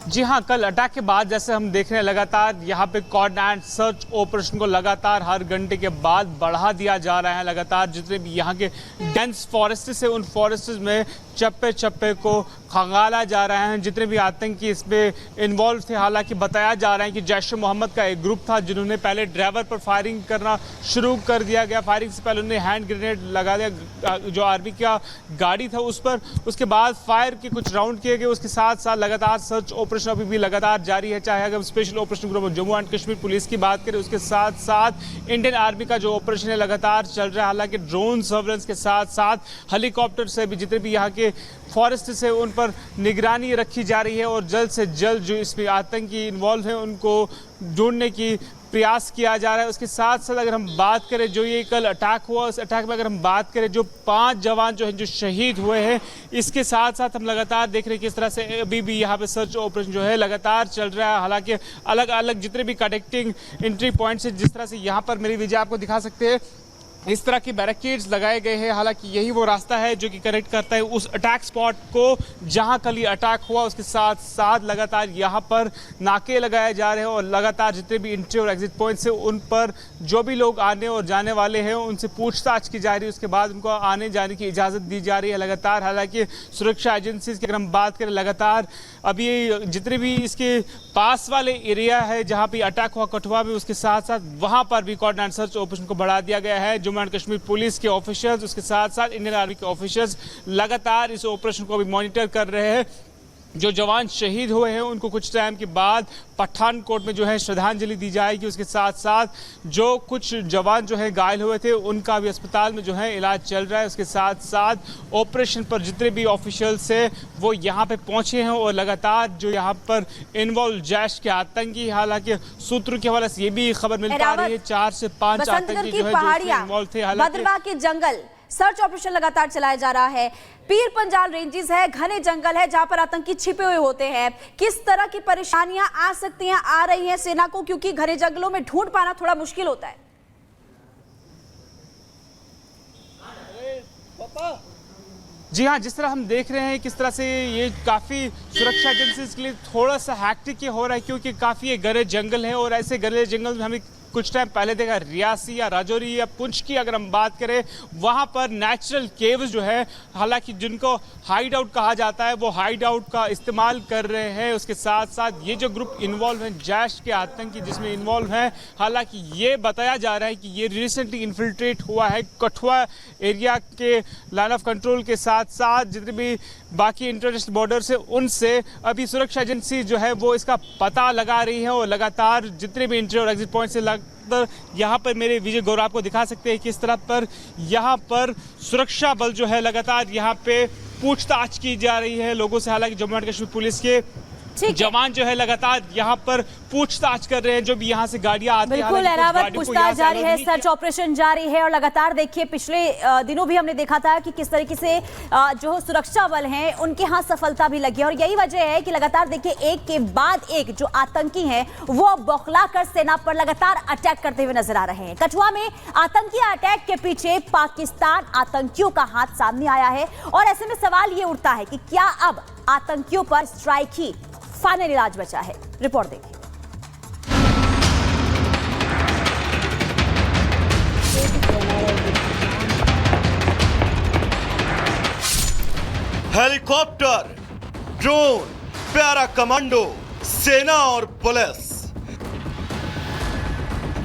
जी हाँ, कल अटैक के बाद जैसे हम देख रहे हैं लगातार यहाँ पे कोऑर्डिनेट सर्च ऑपरेशन को लगातार हर घंटे के बाद बढ़ा दिया जा रहा है। लगातार जितने भी यहाँ के डेंस फॉरेस्ट्स है उन फॉरेस्ट्स में चप्पे चप्पे को खंगाला जा रहा है। जितने भी आतंकी इसमें इन्वॉल्व थे, हालांकि बताया जा रहा है कि जैश-ए-मोहम्मद का एक ग्रुप था जिन्होंने पहले ड्राइवर पर फायरिंग करना शुरू कर दिया गया। फायरिंग से पहले उन्होंने हैंड ग्रेनेड लगा दिया जो आर्मी का गाड़ी था उस पर, उसके बाद फायर के कुछ राउंड किए गए। उसके साथ साथ लगातार सर्च ऑपरेशन अभी भी लगातार जारी है। चाहे अगर special operation group Jammu and Kashmir police की बात करें, उसके साथ साथ इंडियन आर्मी का जो ऑपरेशन है लगातार चल रहा है। हालांकि ड्रोन सर्वेलेंस के साथ साथ हेलीकॉप्टर से भी जितने भी यहाँ के फॉरेस्ट से उन पर निगरानी रखी जा रही है और जल्द से जल्द जो इसमें आतंकी इन्वॉल्व हैं उनको ढूंढने की प्रयास किया जा रहा है। उसके साथ साथ अगर हम बात करें जो ये कल अटैक हुआ, उस अटैक में अगर हम बात करें जो 5 जवान जो हैं जो शहीद हुए हैं, इसके साथ साथ हम लगातार देख रहे हैं किस तरह से अभी भी यहाँ पे सर्च ऑपरेशन जो है लगातार चल रहा है। हालांकि अलग अलग जितने भी कनेक्टिंग एंट्री पॉइंट्स है, जिस तरह से यहाँ पर मेरी विजय आपको दिखा सकते हैं, इस तरह की बैरिकेड्स लगाए गए हैं। हालांकि यही वो रास्ता है जो कि कनेक्ट करता है उस अटैक स्पॉट को जहां कल ये अटैक हुआ। उसके साथ साथ लगातार यहां पर नाके लगाए जा रहे हैं और लगातार जितने भी एंट्री और एग्जिट पॉइंट्स हैं उन पर जो भी लोग आने और जाने वाले हैं उनसे पूछताछ की जा रही है। उसके बाद उनको आने जाने की इजाज़त दी जा रही है लगातार। हालांकि सुरक्षा एजेंसीज की अगर हम बात करें, लगातार अभी जितने भी इसके पास वाले एरिया है जहाँ पर अटैक हुआ कठुआ में, उसके साथ साथ वहाँ पर भी कोऑर्डिनेट सर्च ऑपरेशन को बढ़ा दिया गया है। जम्मू एंड कश्मीर पुलिस के ऑफिसर्स, उसके साथ साथ इंडियन आर्मी के ऑफिसर्स लगातार इस ऑपरेशन को भी मॉनिटर कर रहे हैं। जो जवान शहीद हुए हैं उनको कुछ टाइम के बाद पठानकोट में जो है श्रद्धांजलि दी जाएगी। उसके साथ साथ जो कुछ जवान जो है घायल हुए थे उनका भी अस्पताल में जो है इलाज चल रहा है। उसके साथ साथ ऑपरेशन पर जितने भी ऑफिशियल्स है वो यहाँ पे पहुंचे हैं और लगातार जो यहाँ पर इन्वॉल्व जैश के आतंकी, हालांकि सूत्रों के हवाले से ये भी खबर मिल पा रही है 4 से 5 आतंकी जो है जो इन्वॉल्व थे। हालांकि जंगल सर्च ऑपरेशन लगातार चलाया जा रहा है। पीर पंजाल रेंजेस है, घने जंगल है जहां पर आतंकी छिपे हुए होते हैं। किस तरह की परेशानियां आ सकती हैं, आ रही हैं सेना को, क्योंकि घने जंगलों में ढूंढ पाना थोड़ा मुश्किल होता है। जी हाँ, जिस तरह हम देख रहे हैं किस तरह से ये काफ़ी सुरक्षा एजेंसीज के लिए थोड़ा सा हैक्टिक ये हो रहा है, क्योंकि काफ़ी ये घने जंगल है और ऐसे घने जंगल में हमें कुछ टाइम पहले देखा रियासी या राजौरी या पुंछ की अगर हम बात करें, वहाँ पर नेचुरल केव्स जो है, हालांकि जिनको हाइड आउट कहा जाता है, वो हाइड आउट का इस्तेमाल कर रहे हैं। उसके साथ साथ ये जो ग्रुप इन्वॉल्व हैं जैश के आतंकी जिसमें इन्वॉल्व हैं, हालांकि ये बताया जा रहा है कि ये रिसेंटली इन्फिल्ट्रेट हुआ है कठुआ एरिया के लाइन ऑफ कंट्रोल के साथ साथ जितने भी बाकी इंटरनेशनल बॉर्डर्स है उनसे अभी सुरक्षा एजेंसी जो है वो इसका पता लगा रही है और लगातार जितने भी एंट्री और एग्जिट पॉइंट से यहाँ पर मेरे विजय गौरव आपको दिखा सकते हैं किस तरह पर यहाँ पर सुरक्षा बल जो है लगातार यहाँ पे पूछताछ की जा रही है लोगों से। हालांकि जम्मू एंड कश्मीर पुलिस के जवान जो है लगातार यहाँ पर पूछताछ कर रहे हैं जो भी यहाँ से गाड़ियां आती हैं। बिल्कुल एरावत, पूछताछ जारी है, सर्च ऑपरेशन जारी है और लगातार देखिए पिछले दिनों भी हमने देखा था कि किस तरीके से जो सुरक्षा बल हैं उनके हाथ सफलता भी लगी है। और यही वजह है कि लगातार देखिए एक के बाद एक जो आतंकी हैं वो बौखला कर सेना पर लगातार अटैक करते हुए नजर आ रहे हैं। कठुआ में आतंकी अटैक के पीछे पाकिस्तान आतंकियों का हाथ सामने आया है और ऐसे में सवाल ये उठता है कि क्या अब आतंकियों पर स्ट्राइक ही फाइनल इलाज बचा है। रिपोर्ट देखिए। हेलीकॉप्टर, ड्रोन, प्यारा कमांडो, सेना और पुलिस,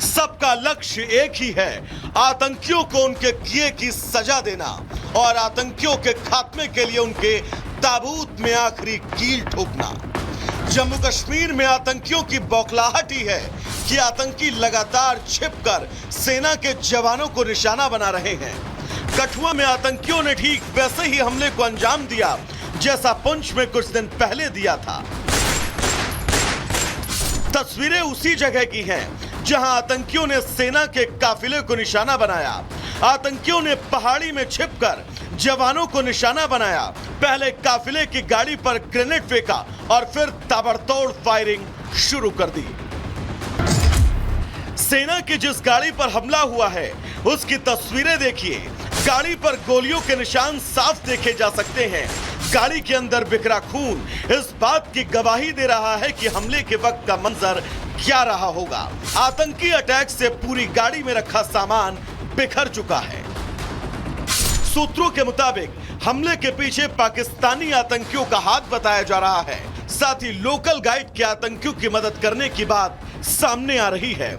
सबका लक्ष्य एक ही है, आतंकियों को उनके किए की सजा देना और आतंकियों के खात्मे के लिए उनके ताबूत में आखिरी कील ठोकना। जम्मू कश्मीर में आतंकियों की बौखलाहट ही है कि आतंकी लगातार छिपकर सेना के जवानों को निशाना बना रहे हैं। कठुआ में आतंकियों ने ठीक वैसे ही हमले को अंजाम दिया जैसा पुंछ में कुछ दिन पहले दिया था। तस्वीरें उसी जगह की हैं जहां आतंकियों ने सेना के काफिले को निशाना बनाया। आतंकियों ने पहाड़ी में छिपकर जवानों को निशाना बनाया, पहले काफिले की गाड़ी पर ग्रेनेड फेंका और फिर ताबड़तोड़ फायरिंग शुरू कर दी। सेना की जिस गाड़ी पर हमला हुआ है उसकी तस्वीरें देखिए। गाड़ी पर गोलियों के निशान साफ देखे जा सकते हैं। गाड़ी के अंदर बिखरा खून इस बात की गवाही दे रहा है कि हमले के वक्त का मंजर क्या रहा होगा। आतंकी अटैक से पूरी गाड़ी में रखा सामान बिखर चुका है। सूत्रों के मुताबिक हमले के पीछे पाकिस्तानी आतंकियों का हाथ बताया जा रहा है। साथ ही लोकल गाइड के आतंकियों की मदद करने की बात सामने आ रही है।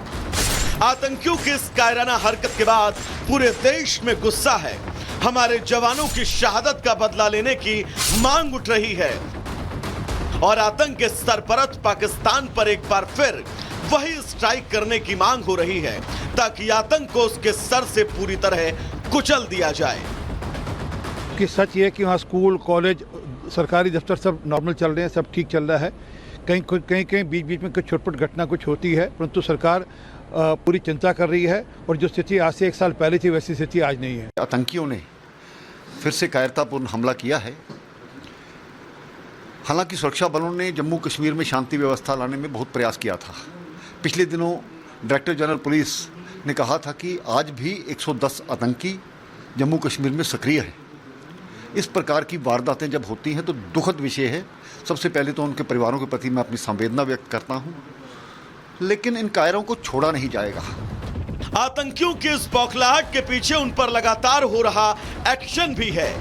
आतंकियों की इस कायराना हरकत के बाद पूरे देश में गुस्सा है। हमारे जवानों की शहादत का बदला लेने की मांग उठ रही है और आतंक के सरपरस्त पाकिस्तान पर एक बार फिर वही स्ट्राइक करने की मांग हो रही है ताकि आतंक को उसके सर से पूरी तरह कुचल दिया जाए। कि सच ये है कि वहाँ स्कूल कॉलेज सरकारी दफ्तर सब नॉर्मल चल रहे हैं, सब ठीक चल रहा है। कहीं बीच बीच में कुछ छोटपट घटना कुछ होती है, परंतु सरकार पूरी चिंता कर रही है और जो स्थिति आज से 1 साल पहले थी वैसी स्थिति आज नहीं है। आतंकियों ने फिर से कायरतापूर्ण हमला किया है। हालांकि सुरक्षा बलों ने जम्मू कश्मीर में शांति व्यवस्था लाने में बहुत प्रयास किया था। पिछले दिनों डायरेक्टर जनरल पुलिस ने कहा था कि आज भी 110 आतंकी जम्मू कश्मीर में सक्रिय हैं। इस प्रकार की वारदातें जब होती हैं तो दुखद विषय है। सबसे पहले तो उनके परिवारों के प्रति मैं अपनी संवेदना व्यक्त करता हूं, लेकिन इन कायरों को छोड़ा नहीं जाएगा। आतंकियों की इस बौखलाहट के पीछे उन पर लगातार हो रहा एक्शन भी है।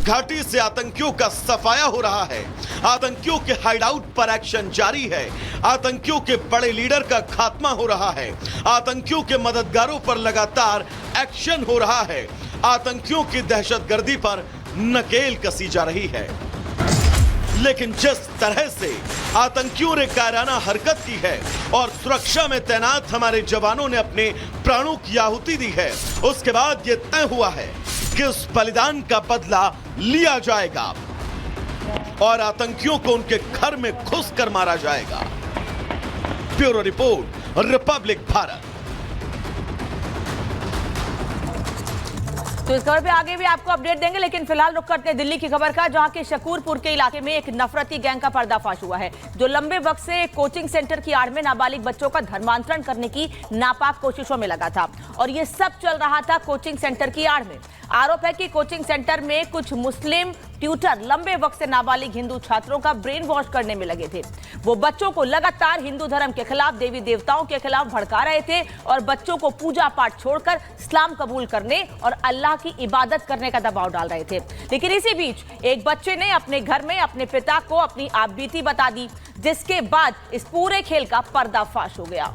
घाटी से आतंकियों का सफाया हो रहा है। आतंकियों के हाइडआउट पर एक्शन जारी है। आतंकियों के बड़े लीडर का खात्मा हो रहा है। आतंकियों के मददगारों पर लगातार एक्शन हो रहा है। आतंकियों की दहशतगर्दी पर नकेल कसी जा रही है। लेकिन जिस तरह से आतंकियों ने कायराना हरकत की है और सुरक्षा में तैनात हमारे जवानों ने अपने प्राणों की आहुति दी है, उसके बाद यह तय हुआ है कि उस बलिदान का बदला लिया जाएगा और आतंकियों को उनके घर में घुस कर मारा जाएगा। Bureau report, Republic Bharat. तो इस खबर पे आगे भी आपको अपडेट देंगे, लेकिन फिलहाल रुक करते हैं दिल्ली की खबर का, जहां के शकूरपुर के इलाके में एक नफरती गैंग का पर्दाफाश हुआ है, जो लंबे वक्त से कोचिंग सेंटर की आड़ में नाबालिग बच्चों का धर्मांतरण करने की नापाक कोशिशों में लगा था। और ये सब चल रहा था कोचिंग सेंटर की आड़ में। आरोप है कि कोचिंग सेंटर में कुछ मुस्लिम ट्यूटर लंबे वक्त से नाबालिग हिंदू छात्रों का ब्रेन वॉश करने में लगे थे। वो बच्चों को लगातार हिंदू धर्म के खिलाफ, देवी देवताओं के खिलाफ भड़का रहे थे और बच्चों को पूजा पाठ छोड़कर इस्लाम कबूल करने और अल्लाह की इबादत करने का दबाव डाल रहे थे। लेकिन इसी बीच एक बच्चे ने अपने घर में अपने पिता को अपनी आपबीती बता दी, जिसके बाद इस पूरे खेल का पर्दाफाश हो गया।